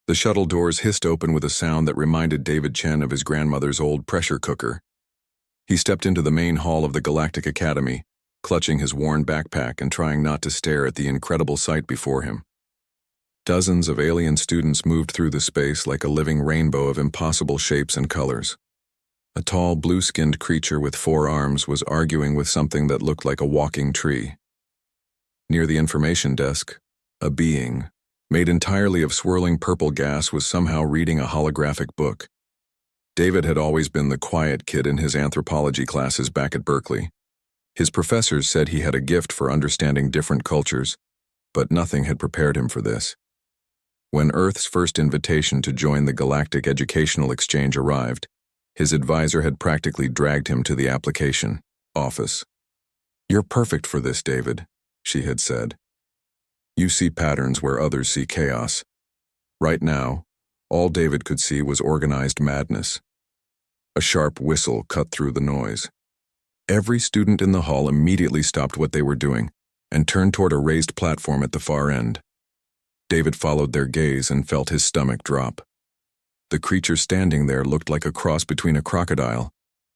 The shuttle doors hissed open with a sound that reminded David Chen of his grandmother's old pressure cooker. He stepped into the main hall of the Galactic Academy, clutching his worn backpack and trying not to stare at the incredible sight before him. Dozens of alien students moved through the space like a living rainbow of impossible shapes and colors. A tall, blue-skinned creature with 4 arms was arguing with something that looked like a walking tree. Near the information desk, a being, made entirely of swirling purple gas, was somehow reading a holographic book. David had always been the quiet kid in his anthropology classes back at Berkeley. His professors said he had a gift for understanding different cultures, but nothing had prepared him for this. When Earth's first invitation to join the Galactic Educational Exchange arrived, his advisor had practically dragged him to the application office. "You're perfect for this, David," she had said. "You see patterns where others see chaos." Right now, all David could see was organized madness. A sharp whistle cut through the noise. Every student in the hall immediately stopped what they were doing and turned toward a raised platform at the far end. David followed their gaze and felt his stomach drop. The creature standing there looked like a cross between a crocodile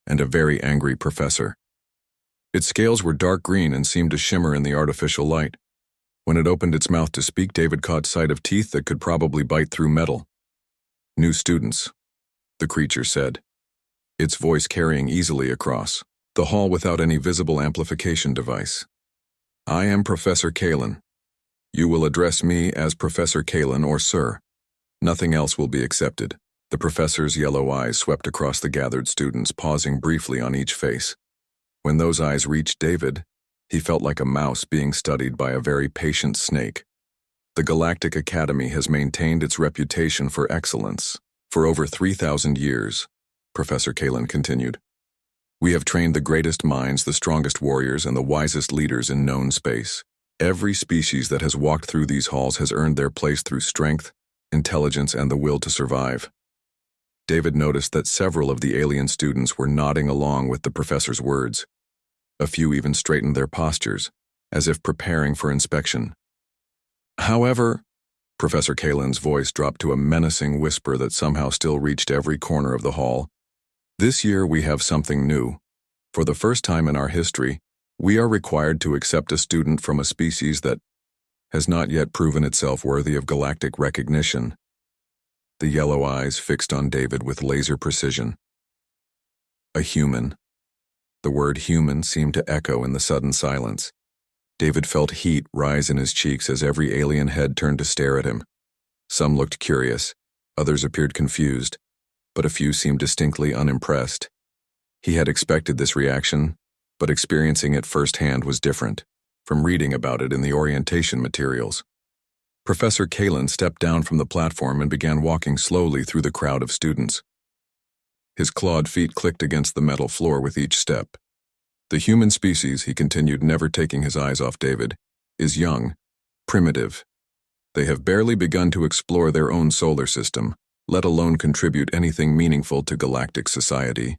and a very angry professor. Its scales were dark green and seemed to shimmer in the artificial light. When it opened its mouth to speak, David caught sight of teeth that could probably bite through metal. "New students," the creature said, its voice carrying easily across the hall without any visible amplification device. "I am Professor Kalen. You will address me as Professor Kalen or Sir. Nothing else will be accepted." The professor's yellow eyes swept across the gathered students, pausing briefly on each face. When those eyes reached David, he felt like a mouse being studied by a very patient snake. The Galactic Academy has maintained its reputation for excellence for over 3,000 years, Professor Kalen continued. "We have trained the greatest minds, the strongest warriors, and the wisest leaders in known space. Every species that has walked through these halls has earned their place through strength, intelligence, and the will to survive." David noticed that several of the alien students were nodding along with the professor's words. A few even straightened their postures, as if preparing for inspection. "However," Professor Kalen's voice dropped to a menacing whisper that somehow still reached every corner of the hall, "this year we have something new. For the first time in our history, we are required to accept a student from a species that has not yet proven itself worthy of galactic recognition." The yellow eyes fixed on David with laser precision. "A human." The word human seemed to echo in the sudden silence. David felt heat rise in his cheeks as every alien head turned to stare at him. Some looked curious, others appeared confused, but a few seemed distinctly unimpressed. He had expected this reaction, but experiencing it firsthand was different, from reading about it in the orientation materials. Professor Kalen stepped down from the platform and began walking slowly through the crowd of students. His clawed feet clicked against the metal floor with each step. "The human species," he continued, never taking his eyes off David, "is young, primitive. They have barely begun to explore their own solar system, let alone contribute anything meaningful to galactic society.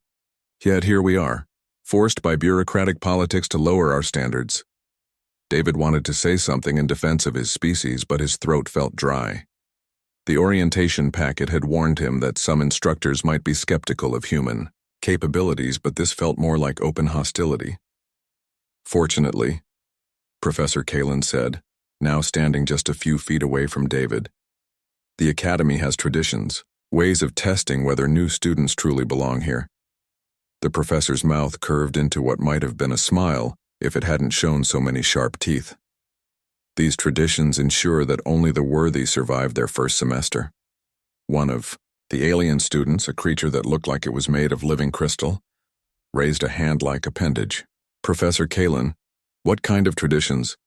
Yet here we are, forced by bureaucratic politics to lower our standards." David wanted to say something in defense of his species, but his throat felt dry. The orientation packet had warned him that some instructors might be skeptical of human capabilities, but this felt more like open hostility. "Fortunately," Professor Kalen said, now standing just a few feet away from David, "the Academy has traditions, ways of testing whether new students truly belong here." The professor's mouth curved into what might have been a smile if it hadn't shown so many sharp teeth. "These traditions ensure that only the worthy survive their first semester." One of the alien students, a creature that looked like it was made of living crystal, raised a hand-like appendage. "Professor Kalen, what kind of traditions?"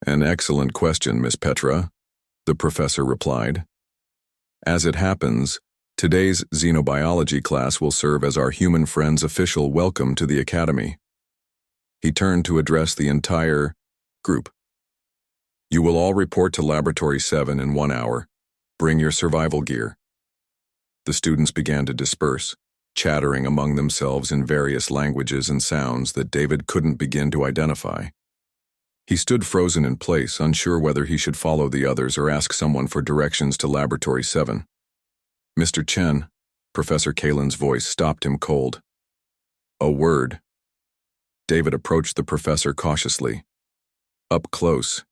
"An excellent question, Miss Petra," the professor replied. "As it happens, today's xenobiology class will serve as our human friend's official welcome to the Academy." He turned to address the entire group. "You will all report to Laboratory 7 in 1 hour. Bring your survival gear." The students began to disperse, chattering among themselves in various languages and sounds that David couldn't begin to identify. He stood frozen in place, unsure whether he should follow the others or ask someone for directions to Laboratory 7. Mr. Chen, Professor Kalen's voice stopped him cold. A word. David approached the professor cautiously. Up close,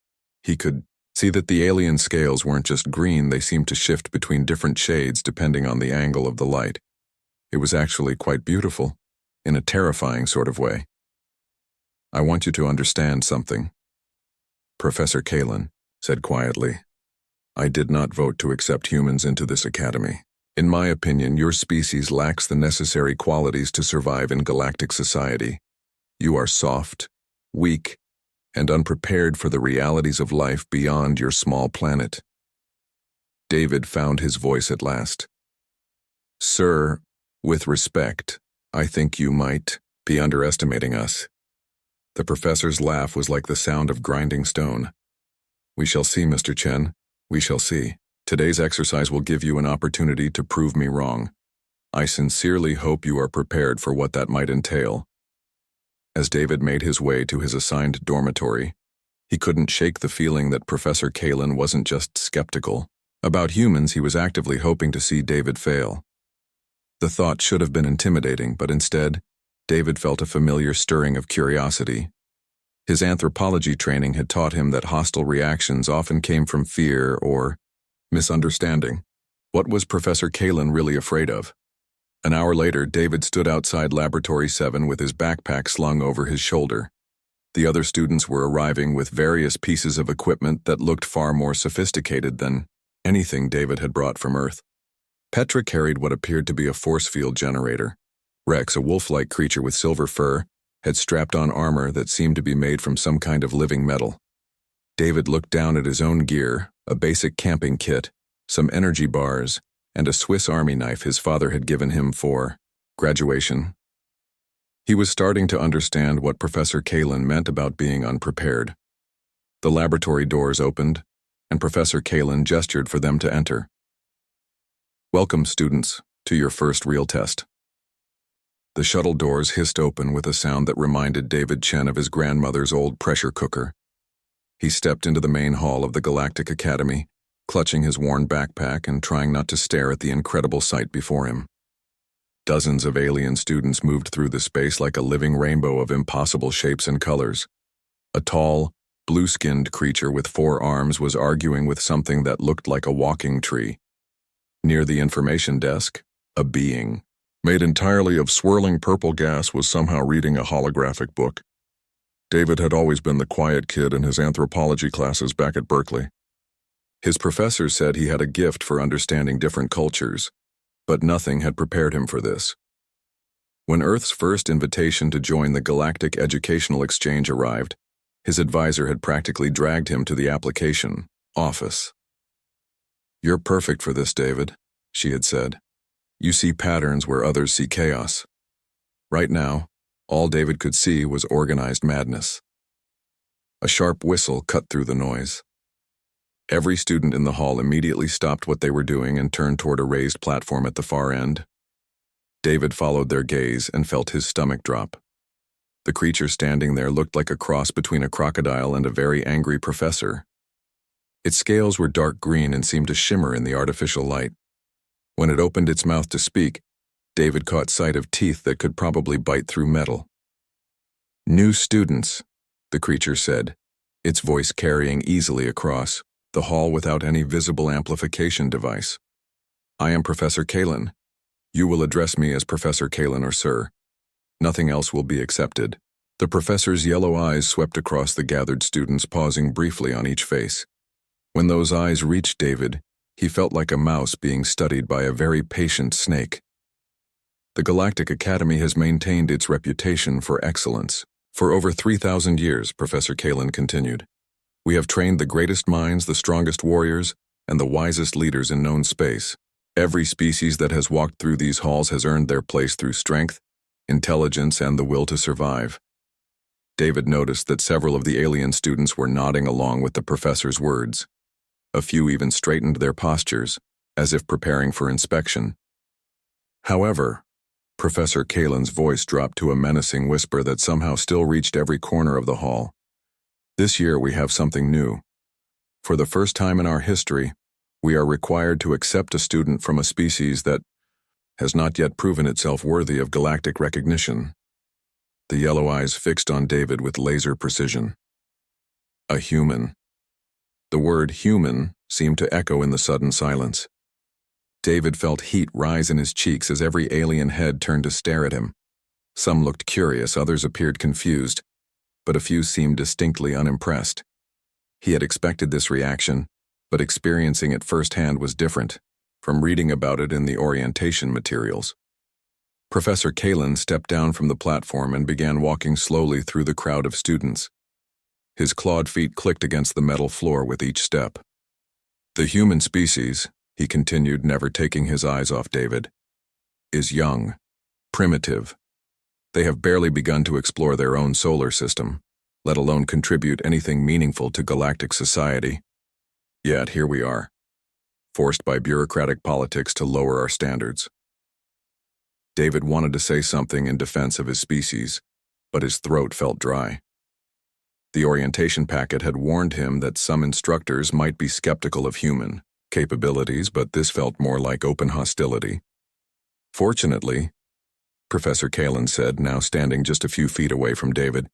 he could see that the alien scales weren't just green, they seemed to shift between different shades depending on the angle of the light. It was actually quite beautiful, in a terrifying sort of way. I want you to understand something, Professor Kalen said quietly. I did not vote to accept humans into this academy. In my opinion, your species lacks the necessary qualities to survive in galactic society. You are soft, weak, and unprepared for the realities of life beyond your small planet. David found his voice at last. Sir, with respect, I think you might be underestimating us. The professor's laugh was like the sound of grinding stone. We shall see, Mr. Chen. We shall see. Today's exercise will give you an opportunity to prove me wrong. I sincerely hope you are prepared for what that might entail. As David made his way to his assigned dormitory, he couldn't shake the feeling that Professor Kalen wasn't just skeptical. About humans, he was actively hoping to see David fail. The thought should have been intimidating, but instead, David felt a familiar stirring of curiosity. His anthropology training had taught him that hostile reactions often came from fear or misunderstanding. What was Professor Kalen really afraid of? An hour later, David stood outside Laboratory 7 with his backpack slung over his shoulder. The other students were arriving with various pieces of equipment that looked far more sophisticated than anything David had brought from Earth. Petra carried what appeared to be a force field generator. Rex, a wolf-like creature with silver fur, had strapped on armor that seemed to be made from some kind of living metal. David looked down at his own gear, a basic camping kit, some energy bars, and a Swiss Army knife his father had given him for graduation. He was starting to understand what Professor Kalen meant about being unprepared. The laboratory doors opened, and Professor Kalen gestured for them to enter. Welcome, students, to your first real test. The shuttle doors hissed open with a sound that reminded David Chen of his grandmother's old pressure cooker. He stepped into the main hall of the Galactic Academy, clutching his worn backpack and trying not to stare at the incredible sight before him. Dozens of alien students moved through the space like a living rainbow of impossible shapes and colors. A tall, blue-skinned creature with 4 arms was arguing with something that looked like a walking tree. Near the information desk, a being, made entirely of swirling purple gas, was somehow reading a holographic book. David had always been the quiet kid in his anthropology classes back at Berkeley. His professor said he had a gift for understanding different cultures, but nothing had prepared him for this. When Earth's first invitation to join the Galactic Educational Exchange arrived, his advisor had practically dragged him to the application office. You're perfect for this, David, she had said. You see patterns where others see chaos. Right now, all David could see was organized madness. A sharp whistle cut through the noise. Every student in the hall immediately stopped what they were doing and turned toward a raised platform at the far end. David followed their gaze and felt his stomach drop. The creature standing there looked like a cross between a crocodile and a very angry professor. Its scales were dark green and seemed to shimmer in the artificial light. When it opened its mouth to speak, David caught sight of teeth that could probably bite through metal. New students, the creature said, its voice carrying easily across the hall without any visible amplification device. I am Professor Kalen. You will address me as Professor Kalen or Sir. Nothing else will be accepted. The professor's yellow eyes swept across the gathered students, pausing briefly on each face. When those eyes reached David, he felt like a mouse being studied by a very patient snake. The Galactic Academy has maintained its reputation for excellence. For over 3,000 years, Professor Kalen continued. We have trained the greatest minds, the strongest warriors, and the wisest leaders in known space. Every species that has walked through these halls has earned their place through strength, intelligence, and the will to survive. David noticed that several of the alien students were nodding along with the professor's words. A few even straightened their postures, as if preparing for inspection. However, Professor Kalen's voice dropped to a menacing whisper that somehow still reached every corner of the hall. This year we have something new. For the first time in our history, we are required to accept a student from a species that has not yet proven itself worthy of galactic recognition. The yellow eyes fixed on David with laser precision. A human. The word human seemed to echo in the sudden silence. David felt heat rise in his cheeks as every alien head turned to stare at him. Some looked curious, others appeared confused, but a few seemed distinctly unimpressed. He had expected this reaction, but experiencing it firsthand was different, from reading about it in the orientation materials. Professor Kalen stepped down from the platform and began walking slowly through the crowd of students. His clawed feet clicked against the metal floor with each step. The human species, he continued, never taking his eyes off David, is young, primitive. They have barely begun to explore their own solar system, let alone contribute anything meaningful to galactic society. Yet here we are, forced by bureaucratic politics to lower our standards. David wanted to say something in defense of his species, but his throat felt dry. The orientation packet had warned him that some instructors might be skeptical of human capabilities, but this felt more like open hostility. Fortunately, Professor Kalen said, now standing just a few feet away from David,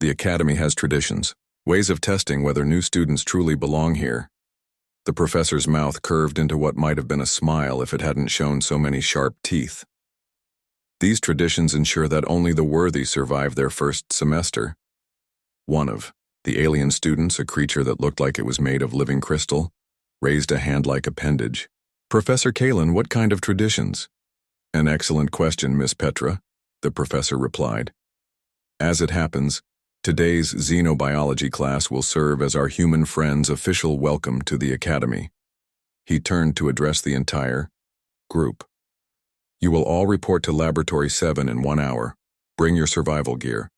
the Academy has traditions, ways of testing whether new students truly belong here. The professor's mouth curved into what might have been a smile if it hadn't shown so many sharp teeth. These traditions ensure that only the worthy survive their first semester. One of the alien students, a creature that looked like it was made of living crystal, raised a hand-like appendage. Professor Kalen, what kind of traditions? An excellent question, Miss Petra, the professor replied. As it happens, today's xenobiology class will serve as our human friend's official welcome to the Academy. He turned to address the entire group. You will all report to Laboratory 7 in 1 hour. Bring your survival gear.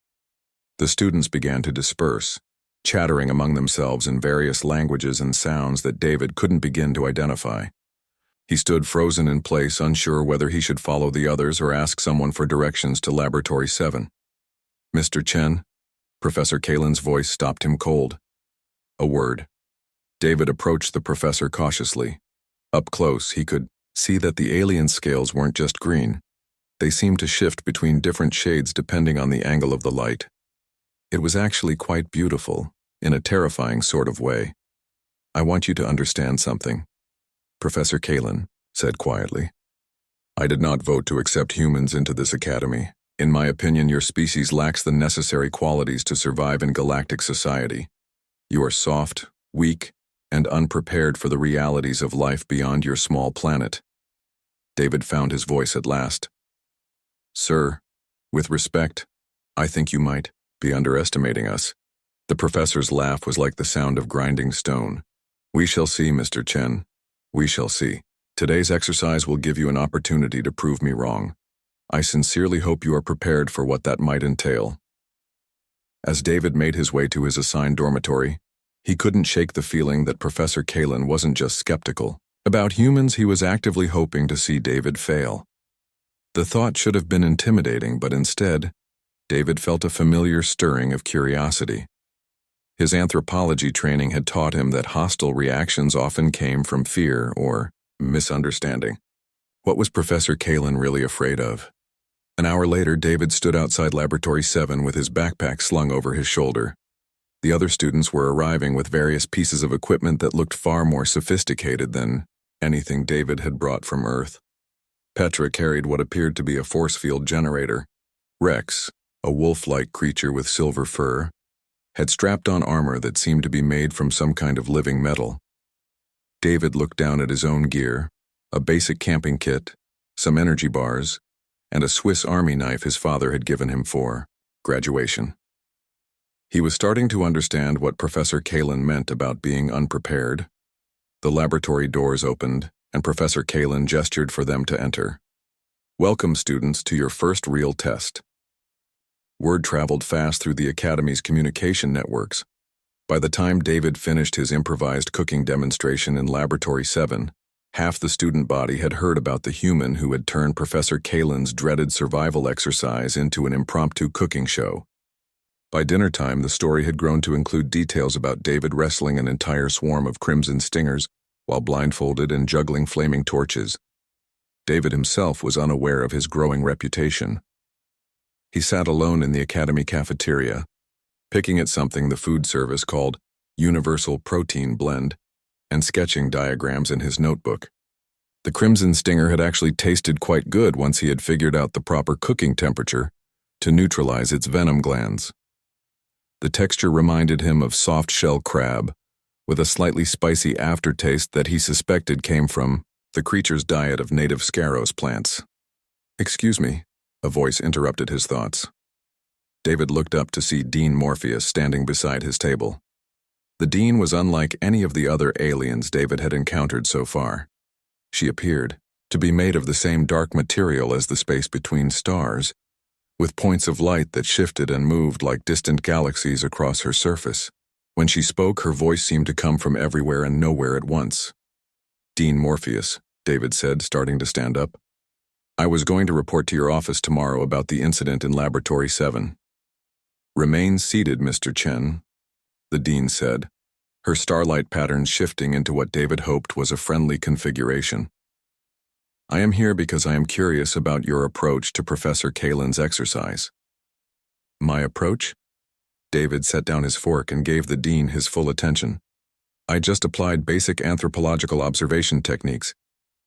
The students began to disperse, chattering among themselves in various languages and sounds that David couldn't begin to identify. He stood frozen in place, unsure whether he should follow the others or ask someone for directions to Laboratory 7. Mr. Chen, Professor Kalen's voice stopped him cold. A word. David approached the professor cautiously. Up close, he could see that the alien scales weren't just green. They seemed to shift between different shades depending on the angle of the light. It was actually quite beautiful, in a terrifying sort of way. I want you to understand something, Professor Kalen said quietly. I did not vote to accept humans into this academy. In my opinion, your species lacks the necessary qualities to survive in galactic society. You are soft, weak, and unprepared for the realities of life beyond your small planet. David found his voice at last. Sir, with respect, I think you might be underestimating us. The professor's laugh was like the sound of grinding stone. We shall see, Mr. Chen. We shall see. Today's exercise will give you an opportunity to prove me wrong. I sincerely hope you are prepared for what that might entail. As David made his way to his assigned dormitory, he couldn't shake the feeling that Professor Kalen wasn't just skeptical. About humans, he was actively hoping to see David fail. The thought should have been intimidating, but instead, David felt a familiar stirring of curiosity. His anthropology training had taught him that hostile reactions often came from fear or misunderstanding. What was Professor Kalen really afraid of? An hour later, David stood outside Laboratory 7 with his backpack slung over his shoulder. The other students were arriving with various pieces of equipment that looked far more sophisticated than anything David had brought from Earth. Petra carried what appeared to be a force field generator. Rex, a wolf-like creature with silver fur, had strapped on armor that seemed to be made from some kind of living metal. David looked down at his own gear, a basic camping kit, some energy bars, and a Swiss Army knife his father had given him for graduation. He was starting to understand what Professor Kalen meant about being unprepared. The laboratory doors opened, and Professor Kalen gestured for them to enter. Welcome, students, to your first real test. Word traveled fast through the Academy's communication networks. By the time David finished his improvised cooking demonstration in Laboratory 7, half the student body had heard about the human who had turned Professor Kalen's dreaded survival exercise into an impromptu cooking show. By dinner time, the story had grown to include details about David wrestling an entire swarm of crimson stingers while blindfolded and juggling flaming torches. David himself was unaware of his growing reputation. He sat alone in the academy cafeteria, picking at something the food service called Universal Protein Blend, and sketching diagrams in his notebook. The crimson stinger had actually tasted quite good once he had figured out the proper cooking temperature to neutralize its venom glands. The texture reminded him of soft-shell crab, with a slightly spicy aftertaste that he suspected came from the creature's diet of native scaros plants. "Excuse me," a voice interrupted his thoughts. David looked up to see Dean Morpheus standing beside his table. The Dean was unlike any of the other aliens David had encountered so far. She appeared to be made of the same dark material as the space between stars, with points of light that shifted and moved like distant galaxies across her surface. When she spoke, her voice seemed to come from everywhere and nowhere at once. "Dean Morpheus," David said, starting to stand up. "I was going to report to your office tomorrow about the incident in Laboratory 7. "Remain seated, Mr. Chen," the Dean said, her starlight patterns shifting into what David hoped was a friendly configuration. "I am here because I am curious about your approach to Professor Kalen's exercise." "My approach?" David set down his fork and gave the Dean his full attention. "I just applied basic anthropological observation techniques.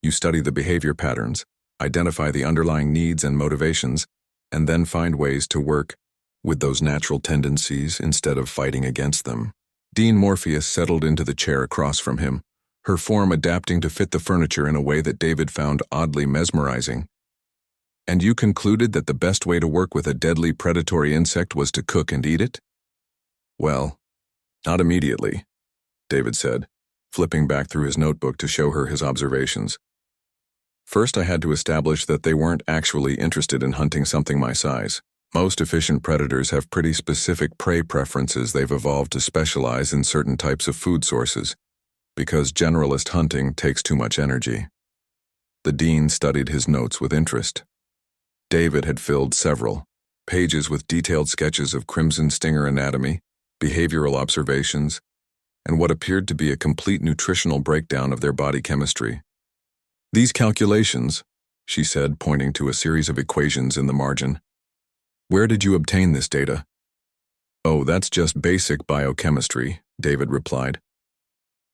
You study the behavior patterns, identify the underlying needs and motivations, and then find ways to work with those natural tendencies instead of fighting against them." Dean Morpheus settled into the chair across from him, her form adapting to fit the furniture in a way that David found oddly mesmerizing. "And you concluded that the best way to work with a deadly predatory insect was to cook and eat it?" "Well, not immediately," David said, flipping back through his notebook to show her his observations. "First, I had to establish that they weren't actually interested in hunting something my size. Most efficient predators have pretty specific prey preferences. They've evolved to specialize in certain types of food sources, because generalist hunting takes too much energy." The Dean studied his notes with interest. David had filled several pages with detailed sketches of crimson stinger anatomy, behavioral observations, and what appeared to be a complete nutritional breakdown of their body chemistry. "These calculations," she said, pointing to a series of equations in the margin. "Where did you obtain this data?" "Oh, that's just basic biochemistry," David replied.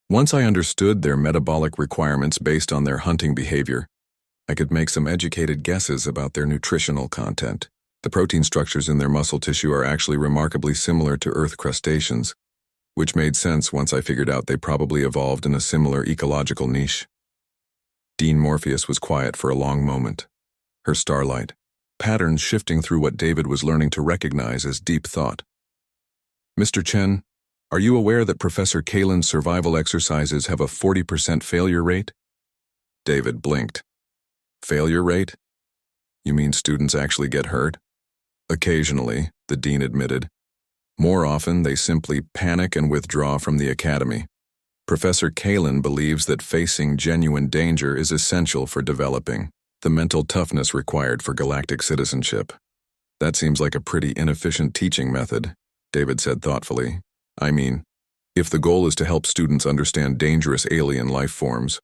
"Once I understood their metabolic requirements based on their hunting behavior, I could make some educated guesses about their nutritional content. The protein structures in their muscle tissue are actually remarkably similar to Earth crustaceans, which made sense once I figured out they probably evolved in a similar ecological niche." Dean Morpheus was quiet for a long moment, her starlight patterns shifting through what David was learning to recognize as deep thought. "Mr. Chen, are you aware that Professor Kalen's survival exercises have a 40% failure rate?" David blinked. "Failure rate? You mean students actually get hurt?" "Occasionally," the Dean admitted. "More often, they simply panic and withdraw from the academy. Professor Kalen believes that facing genuine danger is essential for developing the mental toughness required for galactic citizenship." "That seems like a pretty inefficient teaching method," David said thoughtfully. "I mean, if the goal is to help students understand dangerous alien life forms,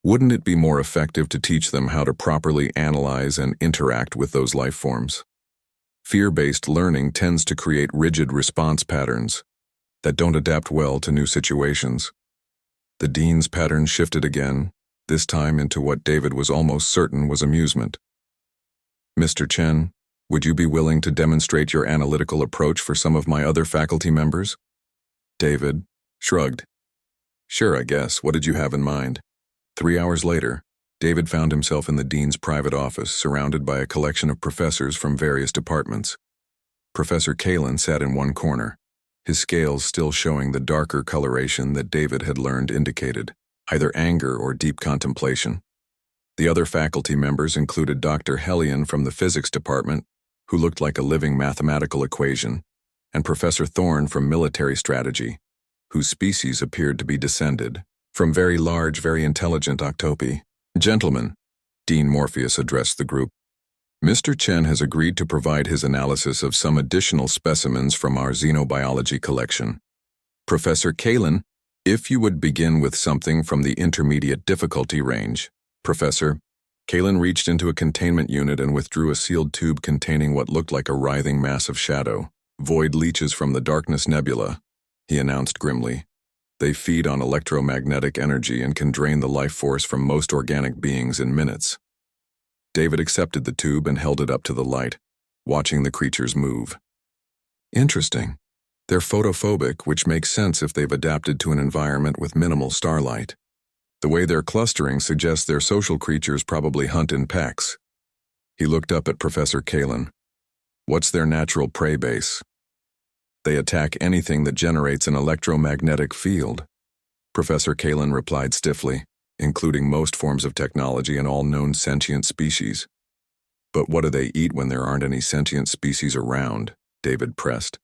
wouldn't it be more effective to teach them how to properly analyze and interact with those life forms? Fear-based learning tends to create rigid response patterns that don't adapt well to new situations." The Dean's pattern shifted again, this time into what David was almost certain was amusement. "Mr. Chen, would you be willing to demonstrate your analytical approach for some of my other faculty members?" David shrugged. "Sure, I guess. What did you have in mind?" 3 hours later, David found himself in the Dean's private office, surrounded by a collection of professors from various departments. Professor Kalen sat in one corner, his scales still showing the darker coloration that David had learned indicated either anger or deep contemplation. The other faculty members included Dr. Hellion from the physics department, who looked like a living mathematical equation, and Professor Thorne from military strategy, whose species appeared to be descended from very large, very intelligent octopi. "Gentlemen," Dean Morpheus addressed the group, Mr. Chen has agreed to provide his analysis of some additional specimens from our xenobiology collection. Professor Kalin, if you would begin with something from the intermediate difficulty range. Professor Kalin reached into a containment unit and withdrew a sealed tube containing what looked like a writhing mass of shadow. Void leeches from the darkness nebula, he announced grimly. They feed on electromagnetic energy and can drain the life force from most organic beings in minutes. David accepted the tube and held it up to the light, watching the creatures move. Interesting. They're photophobic, which makes sense if they've adapted to an environment with minimal starlight. The way they're clustering suggests their social creatures probably hunt in packs. He looked up at Professor Kalin. What's their natural prey base? They attack anything that generates an electromagnetic field. Professor Kalin replied stiffly, including most forms of technology and all known sentient species. But what do they eat when there aren't any sentient species around? David pressed.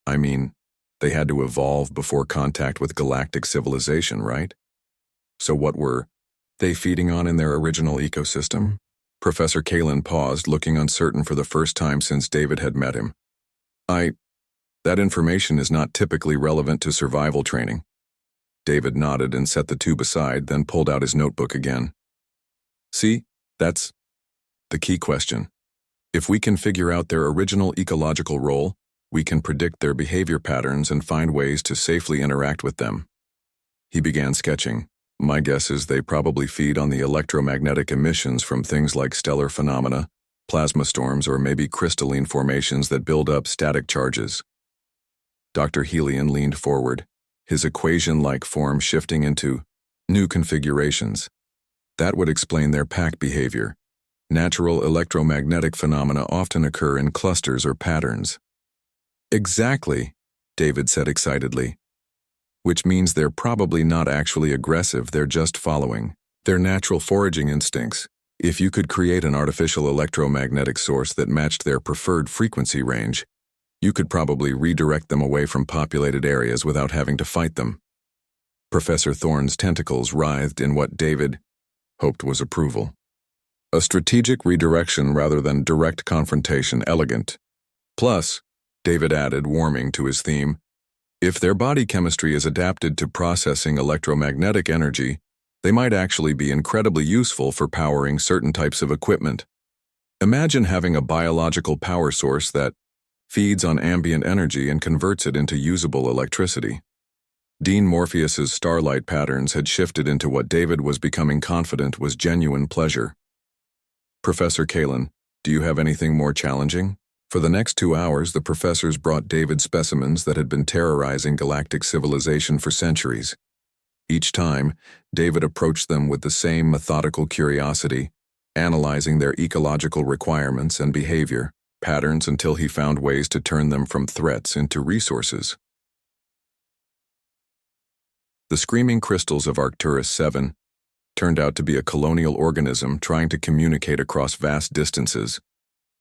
I mean, they had to evolve before contact with galactic civilization, right? So what were they feeding on in their original ecosystem? Professor Kalin paused, looking uncertain for the first time since David had met him. That information is not typically relevant to survival training. David nodded and set the tube aside, then pulled out his notebook again. See, that's the key question. If we can figure out their original ecological role, we can predict their behavior patterns and find ways to safely interact with them. He began sketching. My guess is they probably feed on the electromagnetic emissions from things like stellar phenomena, plasma storms, or maybe crystalline formations that build up static charges. Dr. Helion leaned forward, his equation-like form shifting into new configurations. That would explain their pack behavior. Natural electromagnetic phenomena often occur in clusters or patterns. Exactly, David said excitedly. Which means they're probably not actually aggressive, they're just following their natural foraging instincts. If you could create an artificial electromagnetic source that matched their preferred frequency range, you could probably redirect them away from populated areas without having to fight them. Professor Thorne's tentacles writhed in what David hoped was approval. A strategic redirection rather than direct confrontation, elegant. Plus, David added, warming to his theme, if their body chemistry is adapted to processing electromagnetic energy, they might actually be incredibly useful for powering certain types of equipment. Imagine having a biological power source that feeds on ambient energy and converts it into usable electricity. Dean Morpheus's starlight patterns had shifted into what David was becoming confident was genuine pleasure. Professor Kalin, do you have anything more challenging? For the next 2 hours, the professors brought David specimens that had been terrorizing galactic civilization for centuries. Each time, David approached them with the same methodical curiosity, analyzing their ecological requirements and behavior patterns until he found ways to turn them from threats into resources. The screaming crystals of Arcturus 7 turned out to be a colonial organism trying to communicate across vast distances,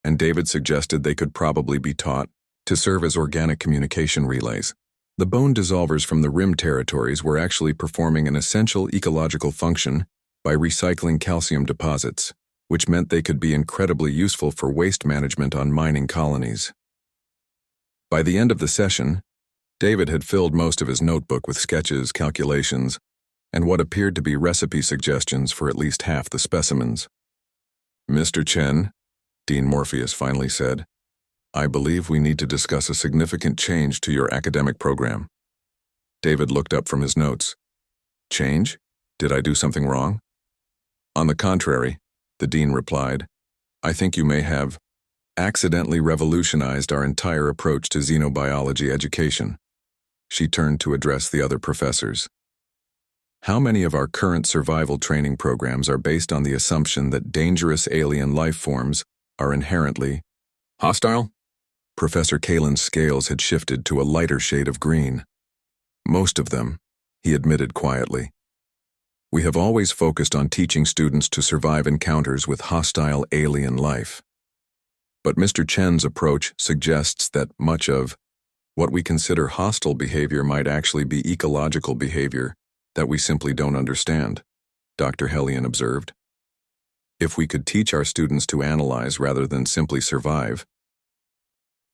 and David suggested they could probably be taught to serve as organic communication relays. The bone dissolvers from the rim territories were actually performing an essential ecological function by recycling calcium deposits, which meant they could be incredibly useful for waste management on mining colonies. By the end of the session, David had filled most of his notebook with sketches, calculations, and what appeared to be recipe suggestions for at least half the specimens. Mr. Chen, Dean Morpheus finally said, I believe we need to discuss a significant change to your academic program. David looked up from his notes. Change? Did I do something wrong? On the contrary, the dean replied, I think you may have accidentally revolutionized our entire approach to xenobiology education. She turned to address the other professors. How many of our current survival training programs are based on the assumption that dangerous alien life forms are inherently hostile? Professor Kalin's scales had shifted to a lighter shade of green. Most of them, he admitted quietly. We have always focused on teaching students to survive encounters with hostile alien life. But Mr. Chen's approach suggests that much of what we consider hostile behavior might actually be ecological behavior that we simply don't understand, Dr. Helion observed. If we could teach our students to analyze rather than simply survive,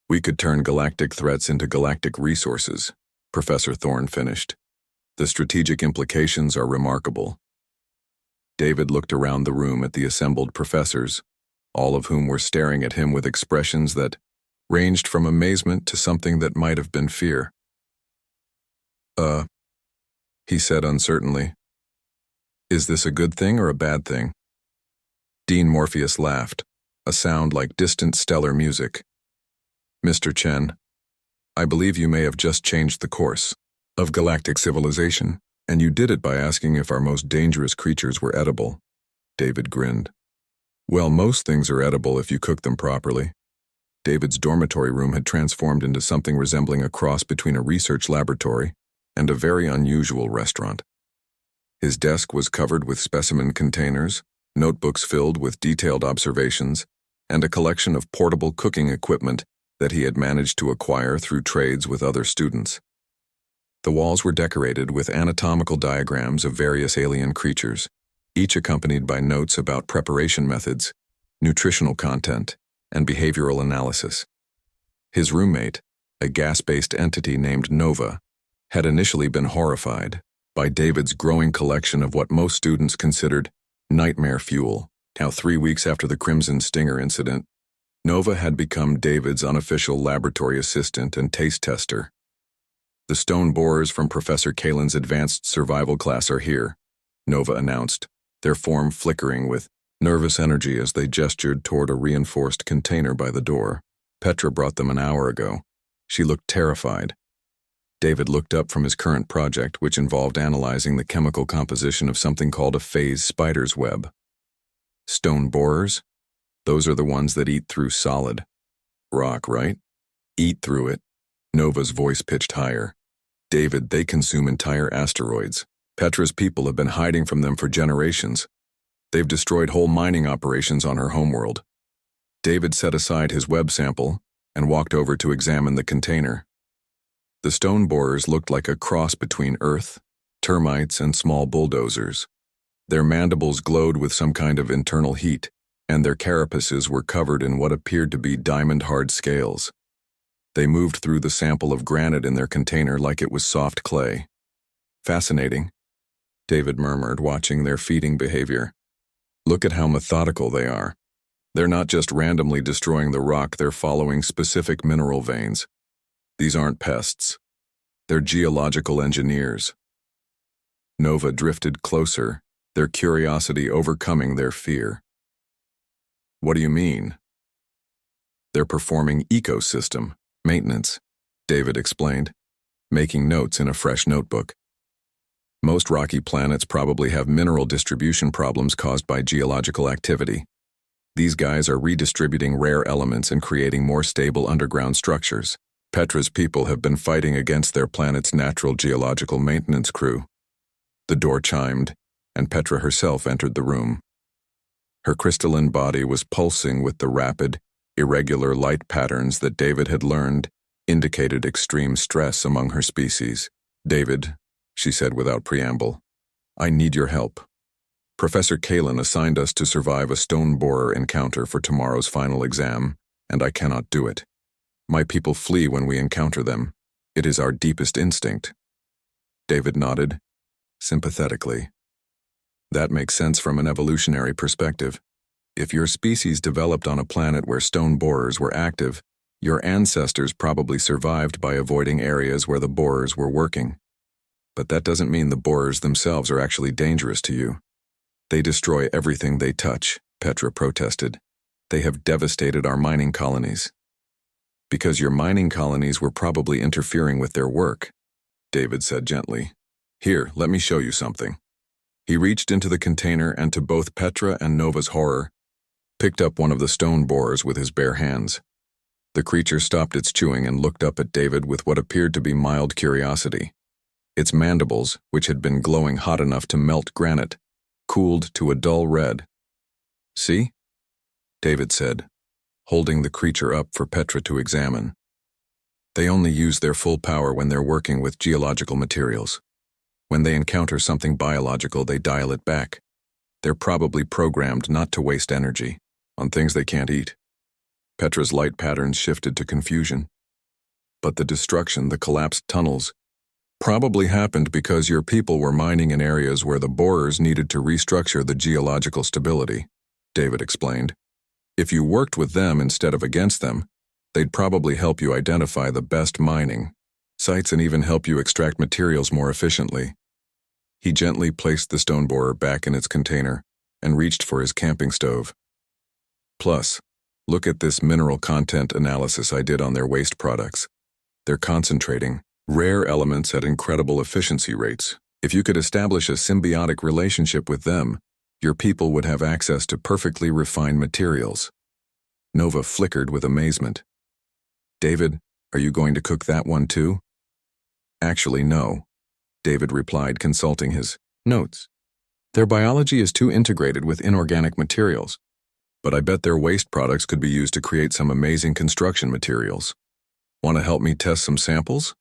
we could turn galactic threats into galactic resources, Professor Thorne finished. The strategic implications are remarkable. David looked around the room at the assembled professors, all of whom were staring at him with expressions that ranged from amazement to something that might have been fear. He said uncertainly. Is this a good thing or a bad thing? Dean Morpheus laughed, a sound like distant stellar music. Mr. Chen, I believe you may have just changed the course of galactic civilization, and you did it by asking if our most dangerous creatures were edible. David grinned. Well, most things are edible if you cook them properly. David's dormitory room had transformed into something resembling a cross between a research laboratory and a very unusual restaurant. His desk was covered with specimen containers, notebooks filled with detailed observations, and a collection of portable cooking equipment that he had managed to acquire through trades with other students. The walls were decorated with anatomical diagrams of various alien creatures, each accompanied by notes about preparation methods, nutritional content, and behavioral analysis. His roommate, a gas-based entity named Nova, had initially been horrified by David's growing collection of what most students considered nightmare fuel. Now, 3 weeks after the Crimson Stinger incident, Nova had become David's unofficial laboratory assistant and taste tester. The stone borers from Professor Kalen's advanced survival class are here, Nova announced, their form flickering with nervous energy as they gestured toward a reinforced container by the door. Petra brought them an hour ago. She looked terrified. David looked up from his current project, which involved analyzing the chemical composition of something called a phase spider's web. Stone borers? Those are the ones that eat through solid rock, right? Eat through it. Nova's voice pitched higher. David, they consume entire asteroids. Petra's people have been hiding from them for generations. They've destroyed whole mining operations on her homeworld. David set aside his web sample and walked over to examine the container. The stone borers looked like a cross between Earth, termites, and small bulldozers. Their mandibles glowed with some kind of internal heat, and their carapaces were covered in what appeared to be diamond-hard scales. They moved through the sample of granite in their container like it was soft clay. Fascinating, David murmured, watching their feeding behavior. Look at how methodical they are. They're not just randomly destroying the rock, they're following specific mineral veins. These aren't pests. They're geological engineers. Nova drifted closer, their curiosity overcoming their fear. What do you mean? They're performing ecosystem maintenance, David explained, making notes in a fresh notebook. Most rocky planets probably have mineral distribution problems caused by geological activity. These guys are redistributing rare elements and creating more stable underground structures. Petra's people have been fighting against their planet's natural geological maintenance crew. The door chimed, and Petra herself entered the room. Her crystalline body was pulsing with the rapid, irregular light patterns that David had learned indicated extreme stress among her species. David, she said without preamble, I need your help. Professor Kalen assigned us to survive a stone borer encounter for tomorrow's final exam, and I cannot do it. My people flee when we encounter them. It is our deepest instinct. David nodded, sympathetically. That makes sense from an evolutionary perspective. If your species developed on a planet where stone borers were active, your ancestors probably survived by avoiding areas where the borers were working. But that doesn't mean the borers themselves are actually dangerous to you. They destroy everything they touch, Petra protested. They have devastated our mining colonies. Because your mining colonies were probably interfering with their work, David said gently. Here, let me show you something. He reached into the container and, to both Petra and Nova's horror, picked up one of the stone borers with his bare hands. The creature stopped its chewing and looked up at David with what appeared to be mild curiosity. Its mandibles, which had been glowing hot enough to melt granite, cooled to a dull red. See? David said, holding the creature up for Petra to examine. They only use their full power when they're working with geological materials. When they encounter something biological, they dial it back. They're probably programmed not to waste energy on things they can't eat. Petra's light patterns shifted to confusion. But the destruction, the collapsed tunnels, probably happened because your people were mining in areas where the borers needed to restructure the geological stability, David explained. If you worked with them instead of against them, they'd probably help you identify the best mining sites and even help you extract materials more efficiently. He gently placed the stone borer back in its container and reached for his camping stove. Plus, look at this mineral content analysis I did on their waste products. They're concentrating rare elements at incredible efficiency rates. If you could establish a symbiotic relationship with them, your people would have access to perfectly refined materials. Nova flickered with amazement. David, are you going to cook that one too? Actually, no, David replied, consulting his notes. Their biology is too integrated with inorganic materials, but I bet their waste products could be used to create some amazing construction materials. Want to help me test some samples?